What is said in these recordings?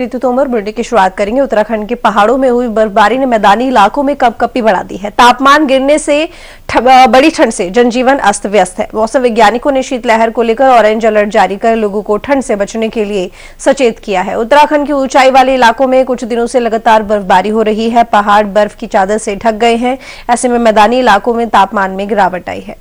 ऋतु Tomar bulletin की शुरुआत करेंगे। उत्तराखंड के पहाड़ों में हुई बर्फबारी ने मैदानी इलाकों में कपकपी बढ़ा दी है। तापमान गिरने से बड़ी ठंड से जनजीवन अस्त व्यस्त है। मौसम वैज्ञानिकों ने शीतलहर को लेकर ऑरेंज अलर्ट जारी कर लोगों को ठंड से बचने के लिए सचेत किया है। उत्तराखंड के ऊंचाई वाले इलाकों में कुछ दिनों से लगातार बर्फबारी हो रही है। पहाड़ बर्फ की चादर से ढक गए हैं। ऐसे में मैदानी इलाकों में तापमान में गिरावट आई है।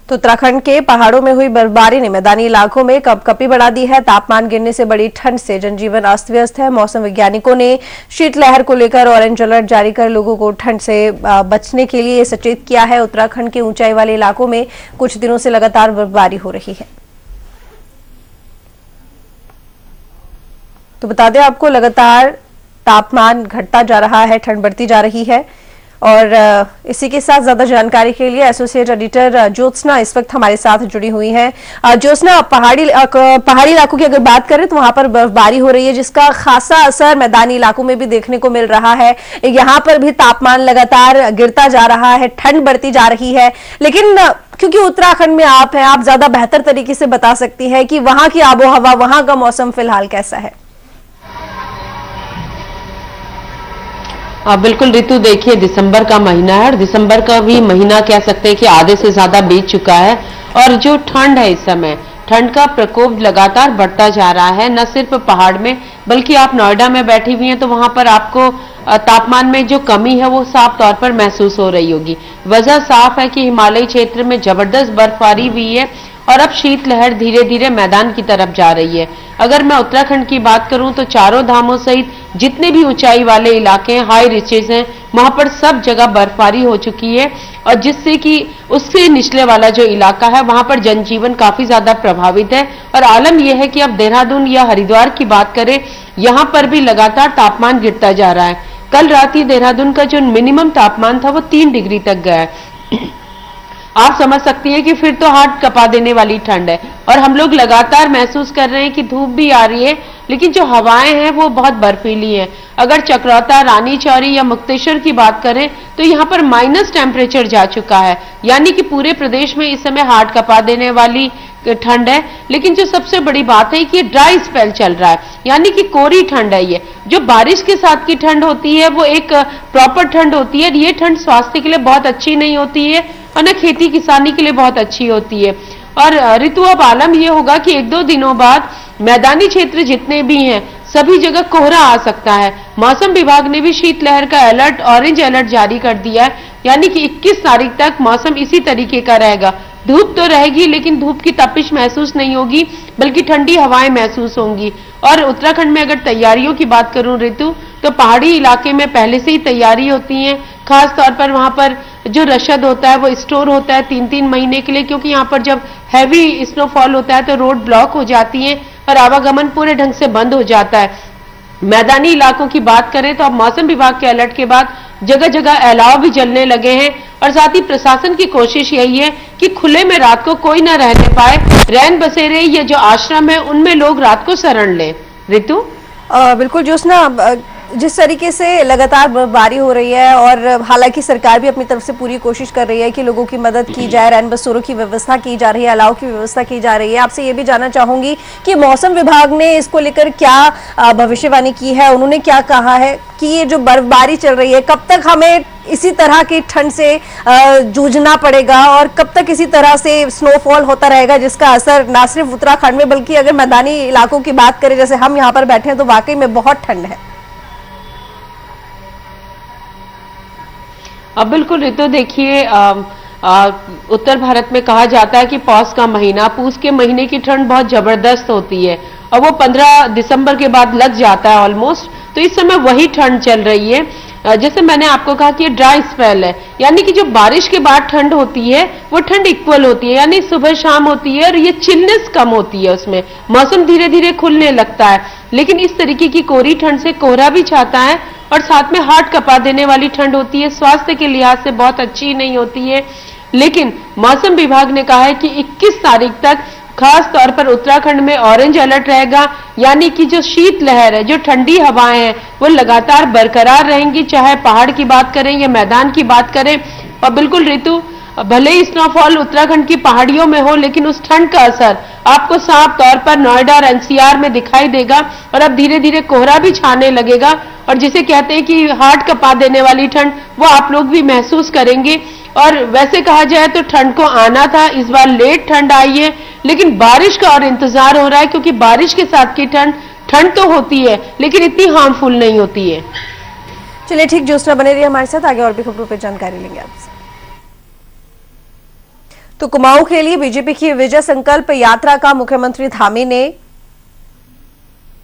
तो उत्तराखंड के पहाड़ों में हुई बर्फबारी ने मैदानी इलाकों में कपकपी बढ़ा दी है। तापमान गिरने से बड़ी ठंड से जनजीवन अस्त व्यस्त है। मौसम वैज्ञानिकों ने शीतलहर को लेकर ऑरेंज अलर्ट जारी कर लोगों को ठंड से बचने के लिए सचेत किया है। उत्तराखंड के ऊंचाई वाले इलाकों में कुछ दिनों से लगातार बर्फबारी हो रही है। तो बता दें आपको, लगातार तापमान घटता जा रहा है, ठंड बढ़ती जा रही है। और इसी के साथ ज्यादा जानकारी के लिए एसोसिएट एडिटर ज्योत्सना इस वक्त हमारे साथ जुड़ी हुई हैं। ज्योत्सना, पहाड़ी इलाकों की अगर बात करें तो वहां पर बर्फबारी हो रही है, जिसका खासा असर मैदानी इलाकों में भी देखने को मिल रहा है। यहाँ पर भी तापमान लगातार गिरता जा रहा है, ठंड बढ़ती जा रही है। लेकिन क्योंकि उत्तराखंड में आप हैं, आप ज्यादा बेहतर तरीके से बता सकती हैं कि वहां की आबोहवा, वहां का मौसम फिलहाल कैसा है। बिल्कुल ऋतु, देखिए दिसंबर का महीना है और दिसंबर का भी महीना कह सकते हैं कि आधे से ज्यादा बीत चुका है। और जो ठंड है, इस समय ठंड का प्रकोप लगातार बढ़ता जा रहा है। न सिर्फ पहाड़ में, बल्कि आप नोएडा में बैठी हुई हैं तो वहां पर आपको तापमान में जो कमी है वो साफ तौर पर महसूस हो रही होगी। वजह साफ है कि हिमालयी क्षेत्र में जबरदस्त बर्फबारी हुई है और अब शीतलहर धीरे धीरे मैदान की तरफ जा रही है। अगर मैं उत्तराखंड की बात करूं तो चारों धामों सहित जितने भी ऊंचाई वाले इलाके हैं, हाई रिचेज हैं, वहां पर सब जगह बर्फबारी हो चुकी है। और जिससे कि उससे निचले वाला जो इलाका है वहां पर जनजीवन काफी ज्यादा प्रभावित है। और आलम यह है कि अब देहरादून या हरिद्वार की बात करें, यहां पर भी लगातार तापमान गिरता जा रहा है। कल रात ही देहरादून का जो मिनिमम तापमान था वो 3 डिग्री तक गया है। आप समझ सकती हैं कि फिर तो हाथ कपा देने वाली ठंड है। और हम लोग लगातार महसूस कर रहे हैं कि धूप भी आ रही है, लेकिन जो हवाएं हैं वो बहुत बर्फीली हैं। अगर चक्राता, रानी चौरी या मुक्तेश्वर की बात करें तो यहाँ पर माइनस टेम्परेचर जा चुका है, यानी कि पूरे प्रदेश में इस समय हाथ कपा देने वाली ठंड है। लेकिन जो सबसे बड़ी बात है कि ड्राई स्पेल चल रहा है, यानी कि कोरी ठंड है। ये जो बारिश के साथ की ठंड होती है वो एक प्रॉपर ठंड होती है। ये ठंड स्वास्थ्य के लिए बहुत अच्छी नहीं होती है और न खेती किसानी के लिए बहुत अच्छी होती है। और ऋतु, अब आलम यह होगा कि 1-2 दिनों बाद मैदानी क्षेत्र जितने भी हैं सभी जगह कोहरा आ सकता है। मौसम विभाग ने भी शीतलहर का अलर्ट, ऑरेंज अलर्ट जारी कर दिया है, यानी कि 21 तारीख तक मौसम इसी तरीके का रहेगा। धूप तो रहेगी लेकिन धूप की तपिश महसूस नहीं होगी, बल्कि ठंडी हवाएं महसूस होंगी। और उत्तराखंड में अगर तैयारियों की बात करूं ऋतु, तो पहाड़ी इलाके में पहले से ही तैयारी होती है। खास तौर पर वहां पर जो रसद होता है वो स्टोर होता है 3-3 महीने के लिए, क्योंकि यहाँ पर जब हैवी स्नोफॉल होता है तो रोड ब्लॉक हो जाती है और आवागमन पूरे ढंग से बंद हो जाता है। मैदानी इलाकों की बात करें तो अब मौसम विभाग के अलर्ट के बाद जगह जगह अलाव भी जलने लगे हैं। और साथ ही प्रशासन की कोशिश यही है कि खुले में रात को कोई न रहने पाए। रैन बसेरे या जो आश्रम है उनमें लोग रात को शरण लें। ऋतु, बिल्कुल ज्योत्सना, जिस तरीके से लगातार बर्फबारी हो रही है और हालांकि सरकार भी अपनी तरफ से पूरी कोशिश कर रही है कि लोगों की मदद की जाए, रैन बसेरों की व्यवस्था की जा रही है, अलाव की व्यवस्था की जा रही है। आपसे ये भी जानना चाहूंगी कि मौसम विभाग ने इसको लेकर क्या भविष्यवाणी की है, उन्होंने क्या कहा है कि ये जो बर्फबारी चल रही है कब तक हमें इसी तरह की ठंड से जूझना पड़ेगा और कब तक इसी तरह से स्नोफॉल होता रहेगा, जिसका असर ना सिर्फ उत्तराखंड में बल्कि अगर मैदानी इलाकों की बात करें, जैसे हम यहाँ पर बैठे हैं, तो वाकई में बहुत ठंड है। अब बिल्कुल ऋतु, देखिए उत्तर भारत में कहा जाता है कि पौष का महीना, पूष के महीने की ठंड बहुत जबरदस्त होती है और वो 15 दिसंबर के बाद लग जाता है ऑलमोस्ट। तो इस समय वही ठंड चल रही है। जैसे मैंने आपको कहा कि ये ड्राई स्पेल है, यानी कि जो बारिश के बाद ठंड होती है वो ठंड इक्वल होती है, यानी सुबह शाम होती है और ये चिलनेस कम होती है, उसमें मौसम धीरे धीरे खुलने लगता है। लेकिन इस तरीके की कोरी ठंड से कोहरा भी छाता है और साथ में हार्ट कपा देने वाली ठंड होती है, स्वास्थ्य के लिहाज से बहुत अच्छी नहीं होती है। लेकिन मौसम विभाग ने कहा है कि 21 तारीख तक खास तौर पर उत्तराखंड में ऑरेंज अलर्ट रहेगा, यानी कि जो शीतलहर है, जो ठंडी हवाएं हैं वो लगातार बरकरार रहेंगी, चाहे पहाड़ की बात करें या मैदान की बात करें। और बिल्कुल ऋतु, भले ही स्नोफॉल उत्तराखंड की पहाड़ियों में हो, लेकिन उस ठंड का असर आपको साफ तौर पर नोएडा और एनसीआर में दिखाई देगा और अब धीरे धीरे कोहरा भी छाने लगेगा और जिसे कहते हैं कि हार्ट कपा देने वाली ठंड, वो आप लोग भी महसूस करेंगे। और वैसे कहा जाए तो ठंड को आना था, इस बार लेट ठंड आई है, लेकिन बारिश का और इंतजार हो रहा है क्योंकि बारिश के साथ की ठंड तो होती है लेकिन इतनी हार्मफुल नहीं होती है। चलिए ठीक, ज्योत्सना बने रही हमारे साथ, आगे और भी खबरों पर जानकारी लेंगे आपसे। तो कुमाऊं के लिए बीजेपी की विजय संकल्प यात्रा का मुख्यमंत्री धामी ने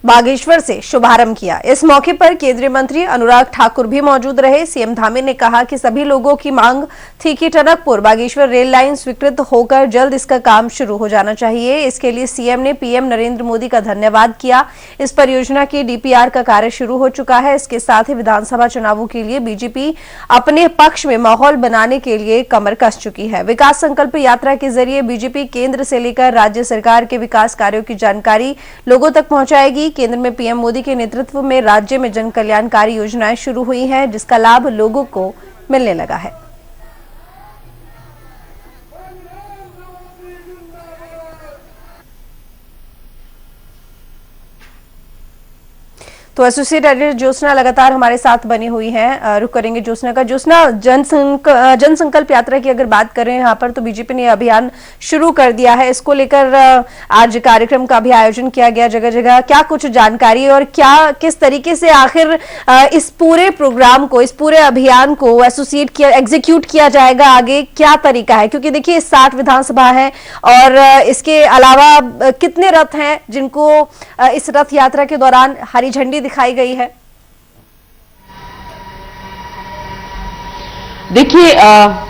बागेश्वर से शुभारंभ किया। इस मौके पर केंद्रीय मंत्री अनुराग ठाकुर भी मौजूद रहे। सीएम धामी ने कहा कि सभी लोगों की मांग थी कि टनकपुर बागेश्वर रेल लाइन स्वीकृत होकर जल्द इसका काम शुरू हो जाना चाहिए। इसके लिए सीएम ने पीएम नरेंद्र मोदी का धन्यवाद किया। इस परियोजना की डीपीआर का कार्य शुरू हो चुका है। इसके साथ ही विधानसभा चुनावों के लिए बीजेपी अपने पक्ष में माहौल बनाने के लिए कमर कस चुकी है। विकास संकल्प यात्रा के जरिए बीजेपी केंद्र से लेकर राज्य सरकार के विकास कार्यों की जानकारी लोगों तक पहुंचाएगी। केंद्र में पीएम मोदी के नेतृत्व में राज्य में जन कल्याणकारी योजनाएं शुरू हुई हैं, जिसका लाभ लोगों को मिलने लगा है। तो एसोसिएट एडिटर ज्योत्सना लगातार हमारे साथ बनी हुई हैं। रुक करेंगे ज्योत्सना का। ज्योत्सना, जन संकल्प यात्रा की अगर बात करें यहाँ पर, तो बीजेपी ने अभियान शुरू कर दिया है। इसको लेकर आज कार्यक्रम का भी आयोजन किया गया जगह जगह। क्या कुछ जानकारी और क्या किस तरीके से आखिर इस पूरे प्रोग्राम को, इस पूरे अभियान को एग्जीक्यूट किया जाएगा, आगे क्या तरीका है? क्योंकि देखिए 60 विधानसभा है और इसके अलावा कितने रथ हैं जिनको इस रथ यात्रा के दौरान हरी झंडी दिखाई गई है? देखिए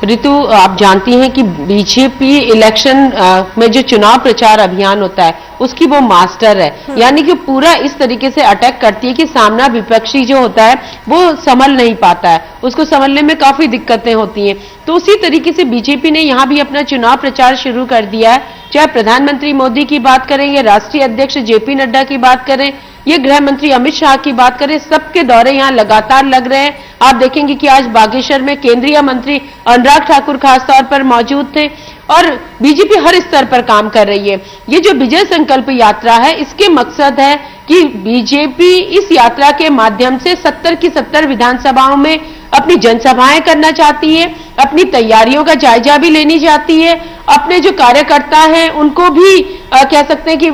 ऋतु, आप जानती हैं कि बीजेपी इलेक्शन में जो चुनाव प्रचार अभियान होता है उसकी वो मास्टर है। यानी कि पूरा इस तरीके से अटैक करती है कि सामना विपक्षी जो होता है वो संभल नहीं पाता है, उसको संभलने में काफी दिक्कतें होती हैं। तो उसी तरीके से बीजेपी ने यहाँ भी अपना चुनाव प्रचार शुरू कर दिया है। चाहे प्रधानमंत्री मोदी की बात करें या राष्ट्रीय अध्यक्ष जेपी नड्डा की बात करें, ये गृह मंत्री अमित शाह की बात करें, सबके दौरे यहाँ लगातार लग रहे हैं। आप देखेंगे कि आज बागेश्वर में केंद्रीय मंत्री अनुराग ठाकुर खास तौर पर मौजूद थे और बीजेपी हर स्तर पर काम कर रही है। ये जो विजय संकल्प यात्रा है, इसके मकसद है कि बीजेपी इस यात्रा के माध्यम से 70 की 70 विधानसभाओं में अपनी जनसभाएं करना चाहती है, अपनी तैयारियों का जायजा भी लेनी चाहती है, अपने जो कार्यकर्ता हैं उनको भी कह सकते हैं कि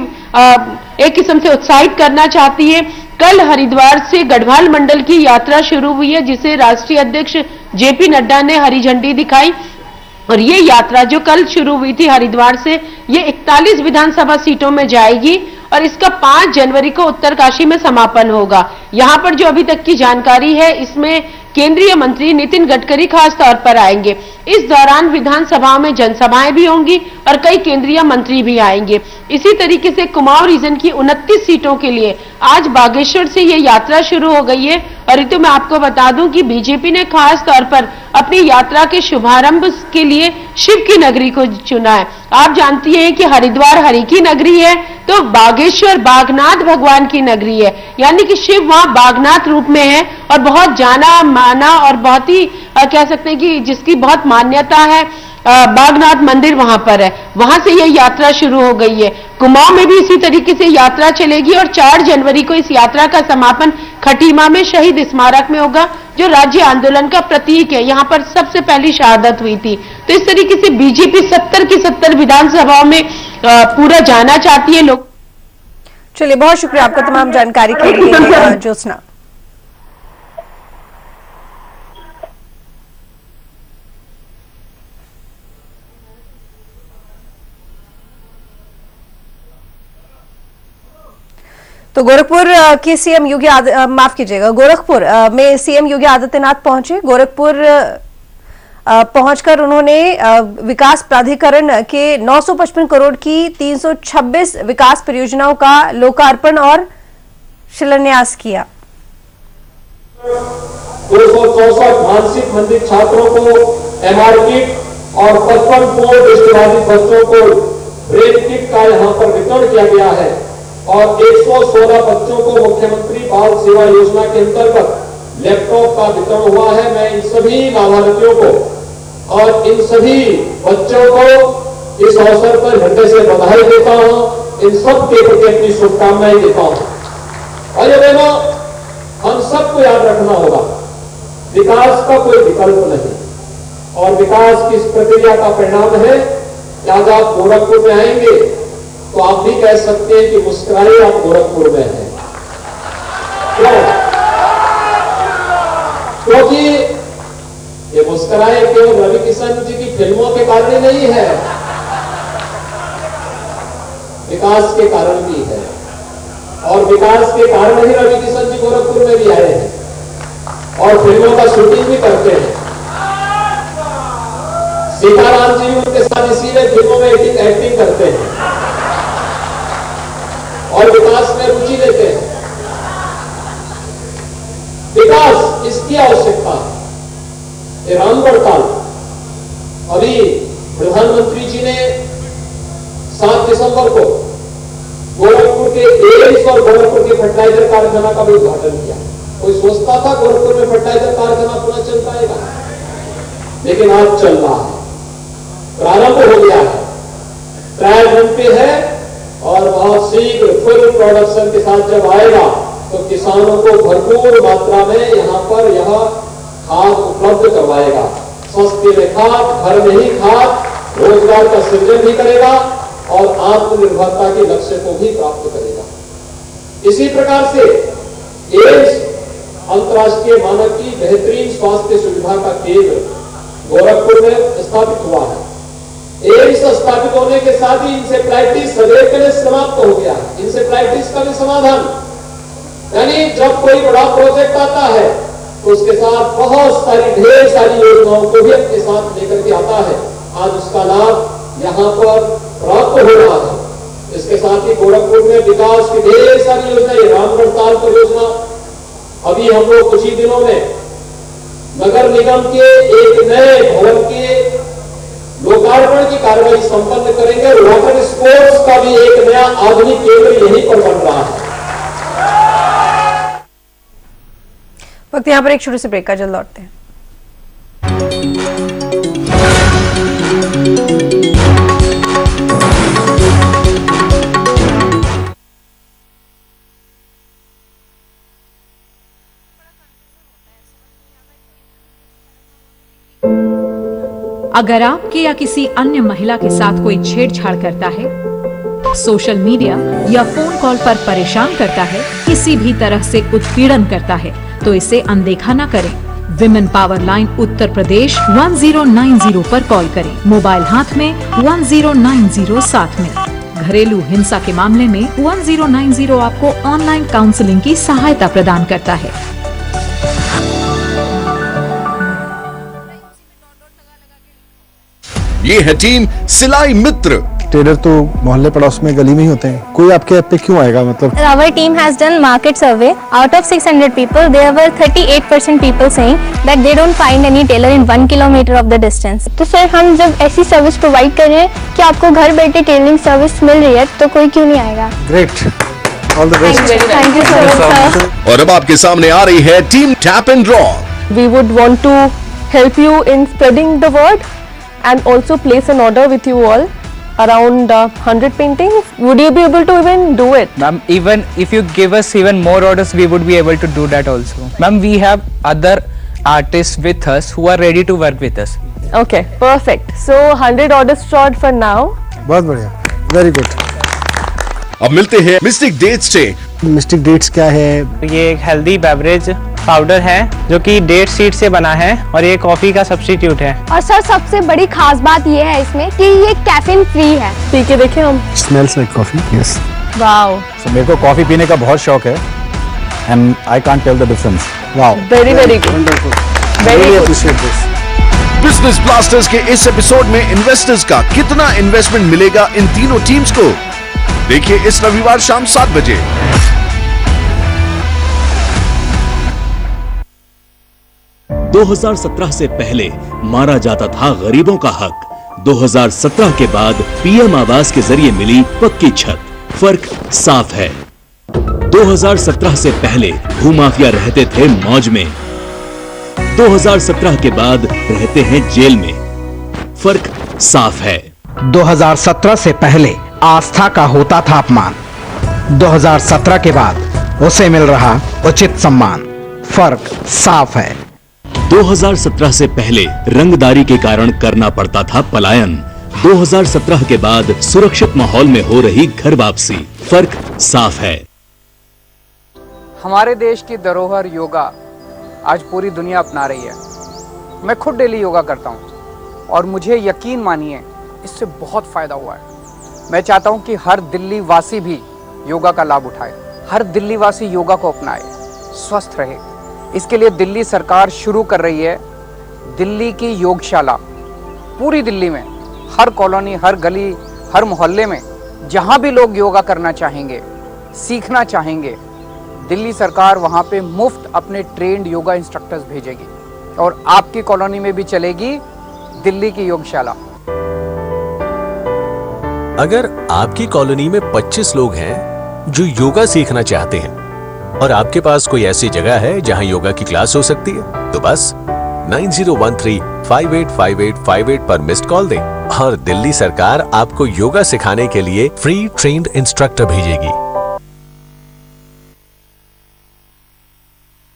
एक किस्म से उत्साहित करना चाहती है। कल हरिद्वार से गढ़वाल मंडल की यात्रा शुरू हुई है, जिसे राष्ट्रीय अध्यक्ष जेपी नड्डा ने हरी झंडी दिखाई और ये यात्रा जो कल शुरू हुई थी हरिद्वार से, ये 41 विधानसभा सीटों में जाएगी और इसका 5 जनवरी को उत्तरकाशी में समापन होगा। यहाँ पर जो अभी तक की जानकारी है, इसमें केंद्रीय मंत्री नितिन गडकरी खास तौर पर आएंगे। इस दौरान विधानसभाओं में जनसभाएं भी होंगी और कई केंद्रीय मंत्री भी आएंगे। इसी तरीके से कुमाऊं रीजन की 29 सीटों के लिए आज बागेश्वर से ये यात्रा शुरू हो गई है। और ऋतु, मैं आपको बता दूं कि बीजेपी ने खास तौर पर अपनी यात्रा के शुभारंभ के लिए शिव की नगरी को चुना है। आप जानती हैं कि हरिद्वार हरि की नगरी है, तो बागेश्वर बागनाथ भगवान की नगरी है, यानी कि शिव वहां बागनाथ रूप में है और बहुत जाना माना और बहुत ही कह सकते हैं कि जिसकी बहुत मान्यता है, बागनाथ मंदिर वहां पर है। वहां से यह यात्रा शुरू हो गई है। कुमाऊं में भी इसी तरीके से यात्रा चलेगी और 4 जनवरी को इस यात्रा का समापन खटीमा में शहीद स्मारक में होगा, जो राज्य आंदोलन का प्रतीक है। यहाँ पर सबसे पहली शहादत हुई थी। तो इस तरीके से बीजेपी 70 की 70 विधानसभाओं में पूरा जाना चाहती है लोग। चलिए, बहुत शुक्रिया आपका तमाम जानकारी के लिए ज्योत्सना। तो गोरखपुर के सीएम माफ कीजिएगा, गोरखपुर में सीएम योगी आदित्यनाथ पहुंचे। गोरखपुर पहुंचकर उन्होंने विकास प्राधिकरण के 955 करोड़ की 326 विकास परियोजनाओं का लोकार्पण और शिलान्यास किया। 264 मानसिक मंदिर छात्रों को एमआरपी और 55 पूर्ण दृष्टिबाधित बच्चों को ब्रेन किट का यहाँ पर वितरण किया गया है और 116 बच्चों को मुख्यमंत्री बाल सेवा योजना के अंतर्गत लैपटॉप का वितरण हुआ है। मैं इन सभी लाभार्थियों को और इन सभी बच्चों को इस अवसर पर हृदय से बधाई देता हूं, इन सब के प्रति अपनी शुभकामनाएं देता हूं। और ये बहनों, हम सबको याद रखना होगा, विकास का कोई विकल्प नहीं, और विकास की इस प्रक्रिया का परिणाम है कि आज आप गोरखपुर में आएंगे तो आप भी कह सकते हैं कि मुस्कुराए आप गोरखपुर में हैं। क्योंकि ये मुस्कुराए केवल रवि किशन जी की फिल्मों के कारण ही नहीं है, विकास के कारण भी है, और विकास के कारण ही रवि किशन जी गोरखपुर में भी आए हैं और फिल्मों का शूटिंग भी करते हैं। सीताराम जी उनके साथ इसीलिए फिल्मों में एक्टिंग करते हैं और विकास में रुचि लेते हैं। विकास इसकी आवश्यकता है। रामगढ़ ताल, अभी प्रधानमंत्री जी ने 7 दिसंबर को गोरखपुर के एम्स और गोरखपुर के फर्टिलाइजर कारखाना का भी उद्घाटन किया। कोई सोचता था गोरखपुर में फर्टिलाइजर कारखाना पुनः चल पाएगा, लेकिन आज चल रहा है, प्रारंभ हो गया है, ट्रायल रन पे है और बहुत शीघ्र फुल प्रोडक्शन के साथ जब आएगा तो किसानों को भरपूर मात्रा में यहां पर यह खाद उपलब्ध करवाएगा। सस्ते में खाद, घर में ही खाद, रोजगार का सृजन भी करेगा और आत्मनिर्भरता के लक्ष्य को भी प्राप्त करेगा। इसी प्रकार से एम्स अंतर्राष्ट्रीय मानक की बेहतरीन स्वास्थ्य सुविधा का केंद्र गोरखपुर में स्थापित हुआ है। एम्स स्थापित होने के साथ ही इंसेफ्लाइटिस सदैव के लिए समाप्त हो गया है। इंसेफ्लाइटिस का भी समाधान, यानी जब कोई बड़ा प्रोजेक्ट आता है तो उसके साथ बहुत सारी ढेर सारी योजनाओं को भी अपने साथ लेकर के आता है। आज उसका लाभ यहां पर प्राप्त हो रहा है। इसके साथ ही गोरखपुर में विकास की ढेर सारी योजनाएं, रामगढ़ ताल परियोजना, अभी हम लोग कुछ ही दिनों में नगर निगम के एक नए भवन के लोकार्पण की कार्रवाई संपन्न करेंगे। वाटर स्पोर्ट्स का भी एक नया आधुनिक केंद्र यहीं पर बन रहा है। वक्त यहाँ पर एक छोटे से ब्रेक का, जल्द लौटते हैं। अगर आपके या किसी अन्य महिला के साथ कोई छेड़छाड़ करता है, सोशल मीडिया या फोन कॉल पर परेशान करता है, किसी भी तरह से उत्पीड़न करता है, तो इसे अनदेखा न करें। Women power line Uttar Pradesh 1090 पर कॉल करें। मोबाइल हाथ में 1090 साथ में। घरेलू हिंसा के मामले में 1090 आपको ऑनलाइन काउंसलिंग की सहायता प्रदान करता है। ये है टीम सिलाई मित्र। टेलर तो मोहल्ले पड़ोस में गली में ही होते हैं, कोई आपके ऐप पे क्यों आएगा? मतलब Our team has done market survey. Out of 600 people, there were 38% people saying that they don't find any tailor in 1 kilometer of the distance. तो सर, हम जब ऐसी सर्विस प्रोवाइड कर रहे हैं कि आपको घर बैठे टेलरिंग सर्विस मिल रही है, तो कोई क्यों नहीं आएगा? Great, all the best. Thank you so much sir. और अब आपके सामने आ रही है team tap and draw. We would want to help you in spreading the word and also place an order with you all around 100 paintings. Would you be able to even do it? Ma'am, even if you give us even more orders, we would be able to do that also. Ma'am, we have other artists with us who are ready to work with us. Okay, perfect. So 100 orders stored for now. बहुत बढ़िया, very good. अब मिलते हैं mistake dates से। Mistake dates क्या है? ये एक हेल्दी बेवरेज पाउडर है जो कि डेट सीड से बना है और ये कॉफी का सब्स्टिट्यूट है। और सर, सबसे बड़ी खास बात ये है इसमें कि ये कैफीन फ्री है। पी के देखें हम। Smells like coffee. Yes. Wow. So, मेरे को कॉफी पीने का बहुत शौक है and I can't tell the difference. Wow, Very very good. Wonderful, Very really good. Appreciate this. Business blasters के इस एपिसोड में इन्वेस्टर्स का कितना इन्वेस्टमेंट मिलेगा इन तीनों टीम्स को, देखिए इस रविवार शाम 7 बजे। 2017 से पहले मारा जाता था गरीबों का हक। 2017 के बाद पीएम आवास के जरिए मिली पक्की छत। फर्क साफ है। 2017 से पहले भूमाफिया रहते थे मौज में, 2017 के बाद रहते हैं जेल में। फर्क साफ है। 2017 से पहले आस्था का होता था अपमान, 2017 के बाद उसे मिल रहा उचित सम्मान। फर्क साफ है। 2017 से पहले रंगदारी के कारण करना पड़ता था पलायन, 2017 के बाद सुरक्षित माहौल में हो रही घर वापसी। फर्क साफ है। हमारे देश की धरोहर योगा आज पूरी दुनिया अपना रही है। मैं खुद डेली योगा करता हूँ और मुझे यकीन मानिए इससे बहुत फायदा हुआ है। मैं चाहता हूँ कि हर दिल्ली वासी भी योगा का लाभ उठाए, हर दिल्ली वासी योगा को अपनाए, स्वस्थ रहे। इसके लिए दिल्ली सरकार शुरू कर रही है दिल्ली की योगशाला। पूरी दिल्ली में हर कॉलोनी, हर गली, हर मोहल्ले में जहाँ भी लोग योगा करना चाहेंगे, सीखना चाहेंगे, दिल्ली सरकार वहाँ पे मुफ्त अपने ट्रेंड योगा इंस्ट्रक्टर्स भेजेगी और आपकी कॉलोनी में भी चलेगी दिल्ली की योगशाला। अगर आपकी कॉलोनी में 25 लोग हैं जो योगा सीखना चाहते हैं और आपके पास कोई ऐसी जगह है जहां योगा की क्लास हो सकती है, तो बस 9013585858 पर मिस्ड कॉल दें और दिल्ली सरकार आपको योगा सिखाने के लिए फ्री ट्रेन्ड इंस्ट्रक्टर भेजेगी।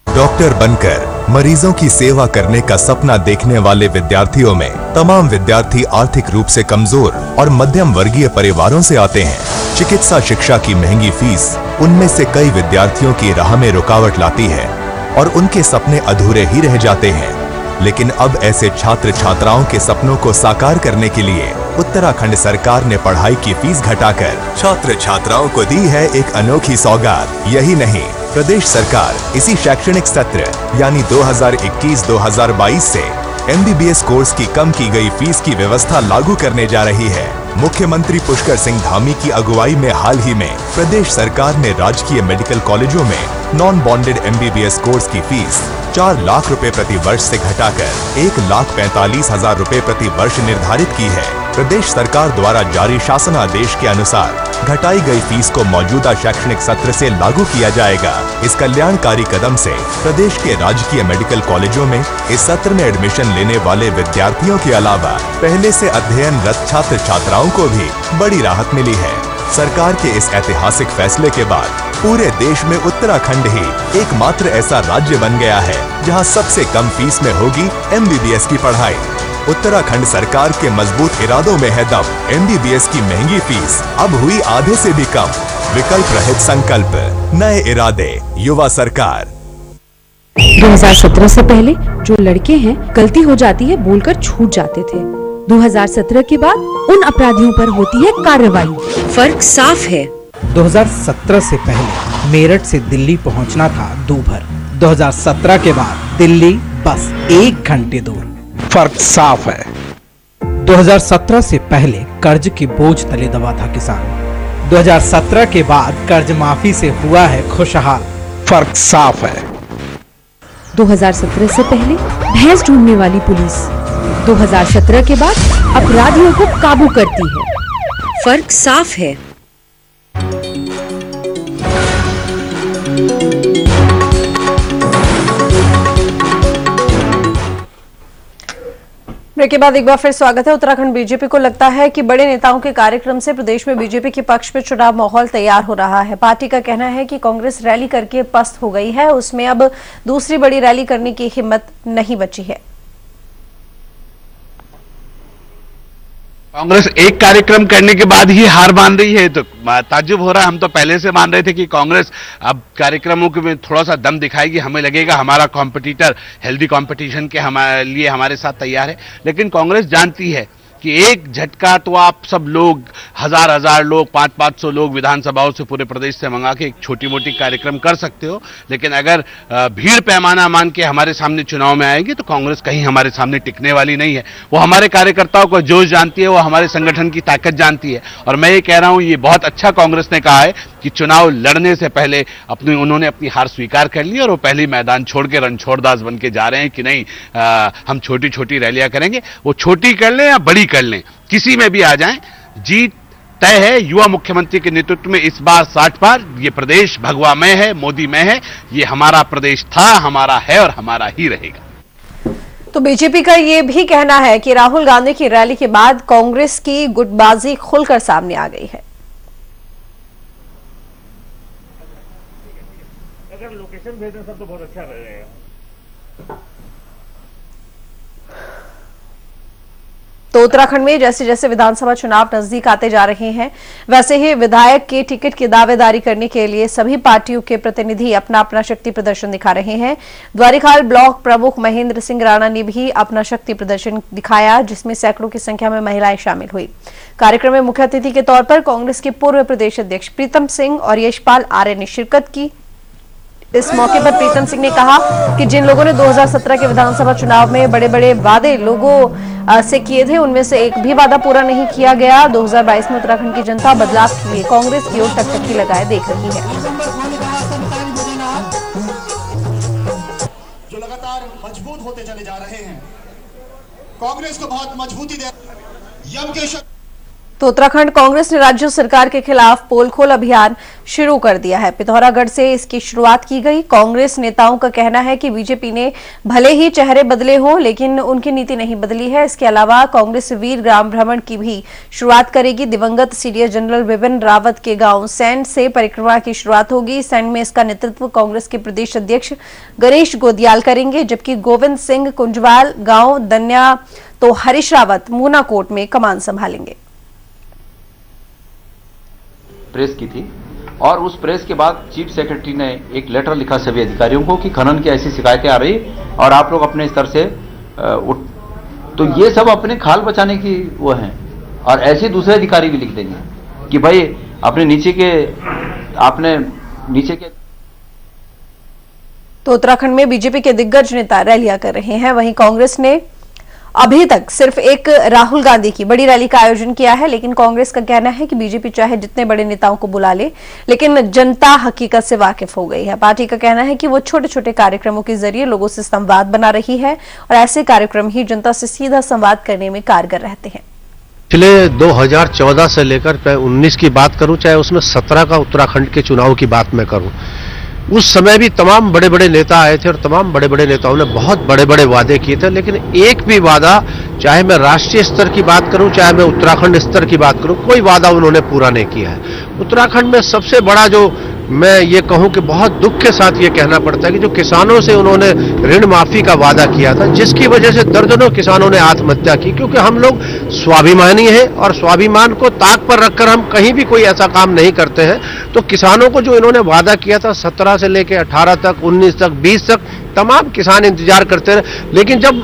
डॉक्टर बनकर मरीजों की सेवा करने का सपना देखने वाले विद्यार्थियों में तमाम विद्यार्थी आर्थिक रूप से कमजोर और मध्यम वर्गीय परिवारों से आते हैं। चिकित्सा शिक्षा की महंगी फीस उनमें से कई विद्यार्थियों की राह में रुकावट लाती है और उनके सपने अधूरे ही रह जाते हैं। लेकिन अब ऐसे छात्र छात्राओं के सपनों को साकार करने के लिए उत्तराखंड सरकार ने पढ़ाई की फीस घटाकर छात्र छात्राओं को दी है एक अनोखी सौगात। यही नहीं, प्रदेश सरकार इसी शैक्षणिक सत्र यानी 2021-2022 से MBBS कोर्स की कम की गई फीस की व्यवस्था लागू करने जा रही है। मुख्यमंत्री पुष्कर सिंह धामी की अगुवाई में हाल ही में प्रदेश सरकार ने राजकीय मेडिकल कॉलेजों में नॉन बॉन्डेड MBBS कोर्स की फीस 4 लाख रुपए प्रति वर्ष से घटाकर 1,45,000 रुपए प्रति वर्ष निर्धारित की है। प्रदेश सरकार द्वारा जारी शासनादेश के अनुसार घटाई गई फीस को मौजूदा शैक्षणिक सत्र से लागू किया जाएगा। इस कल्याणकारी कदम से प्रदेश के राजकीय मेडिकल कॉलेजों में इस सत्र में एडमिशन लेने वाले विद्यार्थियों के अलावा पहले से अध्ययनरत छात्र छात्राओं को भी बड़ी राहत मिली है। सरकार के इस ऐतिहासिक फैसले के बाद पूरे देश में उत्तराखंड ही एकमात्र ऐसा राज्य बन गया है जहां सबसे कम फीस में होगी MBBS की पढ़ाई। उत्तराखंड सरकार के मजबूत इरादों में है दम। MBBS की महंगी फीस अब हुई आधे से भी कम। विकल्प रहित संकल्प, नए इरादे, युवा सरकार। 2017 से पहले जो लड़के हैं गलती हो जाती है बोलकर छूट जाते थे। 2017 के बाद उन अपराधियों पर होती है कार्रवाई। फर्क साफ है। 2017 से पहले मेरठ से दिल्ली पहुंचना था दूभर, 2017 के बाद दिल्ली बस 1 घंटे दूर। फर्क साफ है। 2017 से पहले कर्ज के बोझ तले दबा था किसान, 2017 के बाद कर्ज माफी से हुआ है खुशहाल। फर्क साफ है। 2017 से पहले भैंस ढूंढने वाली पुलिस 2017 के बाद अपराधियों को काबू करती है। फर्क साफ है। ब्रेक के बाद एक बार फिर स्वागत है। उत्तराखंड बीजेपी को लगता है कि बड़े नेताओं के कार्यक्रम से प्रदेश में बीजेपी के पक्ष में चुनाव माहौल तैयार हो रहा है। पार्टी का कहना है कि कांग्रेस रैली करके पस्त हो गई है, उसमें अब दूसरी बड़ी रैली करने की हिम्मत नहीं बची है। कांग्रेस एक कार्यक्रम करने के बाद ही हार मान रही है, तो ताज्जुब हो रहा है। हम तो पहले से मान रहे थे कि कांग्रेस अब कार्यक्रमों के में थोड़ा सा दम दिखाएगी, हमें लगेगा हमारा कॉम्पिटिटर हेल्दी कंपटीशन के हमारे लिए हमारे साथ तैयार है। लेकिन कांग्रेस जानती है कि एक झटका तो आप सब लोग हजार लोग 500-500 लोग विधानसभाओं से पूरे प्रदेश से मंगा के एक छोटी मोटी कार्यक्रम कर सकते हो, लेकिन अगर भीड़ पैमाना मान के हमारे सामने चुनाव में आएगी तो कांग्रेस कहीं हमारे सामने टिकने वाली नहीं है। वो हमारे कार्यकर्ताओं को जोश जानती है, वो हमारे संगठन की ताकत जानती है। और मैं ये कह रहा हूं, ये बहुत अच्छा कांग्रेस ने कहा है कि चुनाव लड़ने से पहले उन्होंने अपनी हार स्वीकार कर ली और वो पहले मैदान छोड़ के रणछोड़दास बन के जा रहे हैं कि नहीं हम छोटी छोटी रैलियां करेंगे। वो छोटी कर लें या बड़ी कर लें, किसी में भी आ जाएं, जीत तय है। युवा मुख्यमंत्री के नेतृत्व में इस बार 60 पार। ये प्रदेश भगवा में है, मोदी में है। ये हमारा प्रदेश था, हमारा है और हमारा ही रहेगा। तो बीजेपी का ये भी कहना है कि राहुल गांधी की रैली के बाद कांग्रेस की गुटबाजी खुलकर सामने आ गई है। अगर लोकेशन भेज दें सब तो बहुत अच्छा रहेगा। तो उत्तराखंड में जैसे जैसे विधानसभा चुनाव नजदीक आते जा रहे हैं, वैसे ही विधायक के टिकट की दावेदारी करने के लिए सभी पार्टियों के प्रतिनिधि अपना अपना शक्ति प्रदर्शन दिखा रहे हैं। द्वारिखाल ब्लॉक प्रमुख महेंद्र सिंह राणा ने भी अपना शक्ति प्रदर्शन दिखाया, जिसमें सैकड़ों की संख्या में महिलाएं शामिल हुई। कार्यक्रम में मुख्य अतिथि के तौर पर कांग्रेस के पूर्व प्रदेश अध्यक्ष प्रीतम सिंह और यशपाल आर्य ने शिरकत की। इस मौके पर प्रीतम सिंह ने कहा कि जिन लोगों ने 2017 के विधानसभा चुनाव में बड़े बड़े वादे लोगों से किए थे, उनमें से एक भी वादा पूरा नहीं किया गया। 2022 में उत्तराखंड की जनता बदलाव के लिए कांग्रेस की ओर टकटकी लगाए देख रही है। जो लगातार मजबूत होते चले जा रहे हैं, कांग्रेस को बहुत मजबूती दे यम के तो उत्तराखंड कांग्रेस ने राज्य सरकार के खिलाफ पोल खोल अभियान शुरू कर दिया है। पिथौरागढ़ से इसकी शुरुआत की गई। कांग्रेस नेताओं का कहना है कि बीजेपी ने भले ही चेहरे बदले हों, लेकिन उनकी नीति नहीं बदली है। इसके अलावा कांग्रेस वीर ग्राम भ्रमण की भी शुरुआत करेगी। दिवंगत सीडीएस जनरल बिपिन रावत के गांव सैंड से परिक्रमा की शुरुआत होगी। सैंड में इसका नेतृत्व कांग्रेस के प्रदेश अध्यक्ष गणेश गोदियाल करेंगे, जबकि गोविंद सिंह कुंजवाल गांव दन्या तो हरीश रावत मूनाकोट में कमान संभालेंगे। प्रेस की थी और उस प्रेस के बाद चीफ सेक्रेटरी ने एक लेटर लिखा सभी अधिकारियों को कि खनन की ऐसी शिकायतें आ रही और आप लोग अपने स्तर से तो ये सब अपने खाल बचाने की वो हैं। और ऐसे दूसरे अधिकारी भी लिख देंगे कि भाई अपने नीचे के तो उत्तराखंड में बीजेपी के दिग्गज नेता रैलियां कर रहे हैं। वहीं कांग्रेस ने अभी तक सिर्फ एक राहुल गांधी की बड़ी रैली का आयोजन किया है, लेकिन कांग्रेस का कहना है कि बीजेपी चाहे जितने बड़े नेताओं को बुला ले, लेकिन जनता हकीकत से वाकिफ हो गई है। पार्टी का कहना है कि वो छोटे छोटे कार्यक्रमों के जरिए लोगों से संवाद बना रही है और ऐसे कार्यक्रम ही जनता से सीधा संवाद करने में कारगर रहते हैं। पिछले 2014 से लेकर 19 की बात करूं, चाहे उसमें 17 का उत्तराखंड के चुनाव की बात मैं करूं, उस समय भी तमाम बड़े बड़े नेता आए थे और तमाम बड़े बड़े नेताओं ने बहुत बड़े बड़े वादे किए थे, लेकिन एक भी वादा, चाहे मैं राष्ट्रीय स्तर की बात करूं चाहे मैं उत्तराखंड स्तर की बात करूं, कोई वादा उन्होंने पूरा नहीं किया है। उत्तराखंड में सबसे बड़ा जो मैं ये कहूं कि बहुत दुख के साथ ये कहना पड़ता है कि जो किसानों से उन्होंने ऋण माफी का वादा किया था, जिसकी वजह से दर्जनों किसानों ने आत्महत्या की, क्योंकि हम लोग स्वाभिमानी हैं और स्वाभिमान को ताक पर रखकर हम कहीं भी कोई ऐसा काम नहीं करते हैं। तो किसानों को जो इन्होंने वादा किया था 17 से लेकर 18 तक, 19 तक, 20 तक, तमाम किसान इंतजार करते रहे, लेकिन जब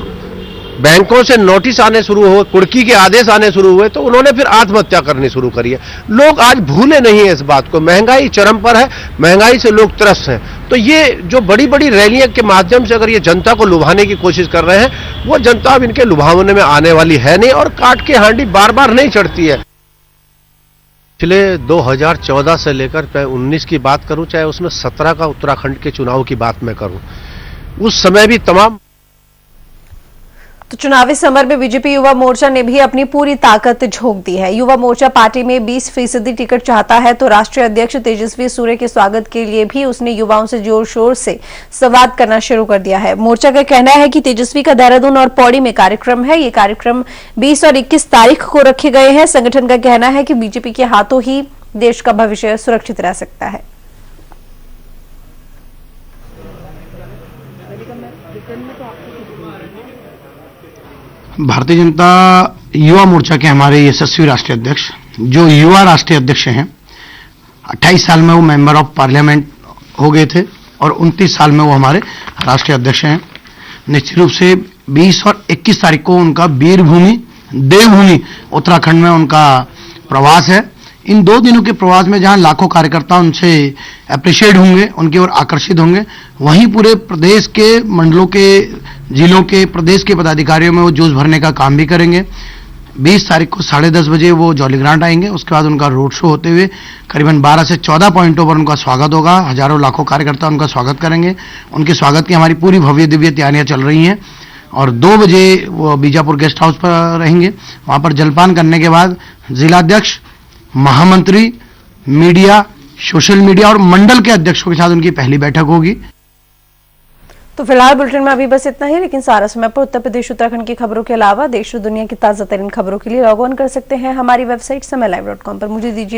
बैंकों से नोटिस आने शुरू हुए, कुर्की के आदेश आने शुरू हुए, तो उन्होंने फिर आत्महत्या करनी शुरू करी है। लोग आज भूले नहीं है इस बात को। महंगाई चरम पर है, महंगाई से लोग त्रस्त हैं। तो ये जो बड़ी बड़ी रैलियों के माध्यम से अगर ये जनता को लुभाने की कोशिश कर रहे हैं, वो जनता अब इनके लुभावने में आने वाली है नहीं और काट के हांडी बार बार नहीं चढ़ती है। पिछले 2014 से लेकर 19 की बात करूं, चाहे उसमें 17 का उत्तराखंड के चुनाव की बात मैं करूं, उस समय भी तमाम तो चुनावी समर में बीजेपी युवा मोर्चा ने भी अपनी पूरी ताकत झोंक दी है। युवा मोर्चा पार्टी में 20% टिकट चाहता है, तो राष्ट्रीय अध्यक्ष तेजस्वी सूर्य के स्वागत के लिए भी उसने युवाओं से जोर शोर से संवाद करना शुरू कर दिया है। मोर्चा का कहना है कि तेजस्वी का देहरादून और पौड़ी में कार्यक्रम है। ये कार्यक्रम 20 और 21 तारीख को रखे गए हैं। संगठन का कहना है कि बीजेपी के हाथों ही देश का भविष्य सुरक्षित रह सकता है। भारतीय जनता युवा मोर्चा के हमारे यशस्वी राष्ट्रीय अध्यक्ष, जो युवा राष्ट्रीय अध्यक्ष हैं, 28 साल में वो मेंबर ऑफ पार्लियामेंट हो गए थे और 29 साल में वो हमारे राष्ट्रीय अध्यक्ष हैं। निश्चित रूप से 20 और 21 तारीख को उनका वीरभूमि देवभूमि उत्तराखंड में उनका प्रवास है। इन 2 दिनों के प्रवास में जहां लाखों कार्यकर्ता उनसे अप्रिशिएट होंगे, उनकी ओर आकर्षित होंगे, वहीं पूरे प्रदेश के मंडलों के, जिलों के, प्रदेश के पदाधिकारियों में वो जोश भरने का काम भी करेंगे। 20 तारीख को 10:30 बजे वो जौलीग्रांट आएंगे। उसके बाद उनका रोड शो होते हुए करीबन 12 से 14 पॉइंटों पर उनका स्वागत होगा। हजारों लाखों कार्यकर्ता उनका स्वागत करेंगे। उनके स्वागत की हमारी पूरी भव्य दिव्य तैयारियां चल रही हैं और 2 बजे वो बीजापुर गेस्ट हाउस पर रहेंगे। वहां पर जलपान करने के बाद जिलाध्यक्ष, महामंत्री, मीडिया, सोशल मीडिया और मंडल के अध्यक्षों के साथ उनकी पहली बैठक होगी। तो फिलहाल बुलेटिन में अभी बस इतना ही, लेकिन सारा समय पर उत्तर प्रदेश उत्तराखंड की खबरों के अलावा देश और दुनिया की ताजा तरीन खबरों के लिए लॉग ऑन कर सकते हैं हमारी वेबसाइट समयlive.com पर। मुझे दीजिए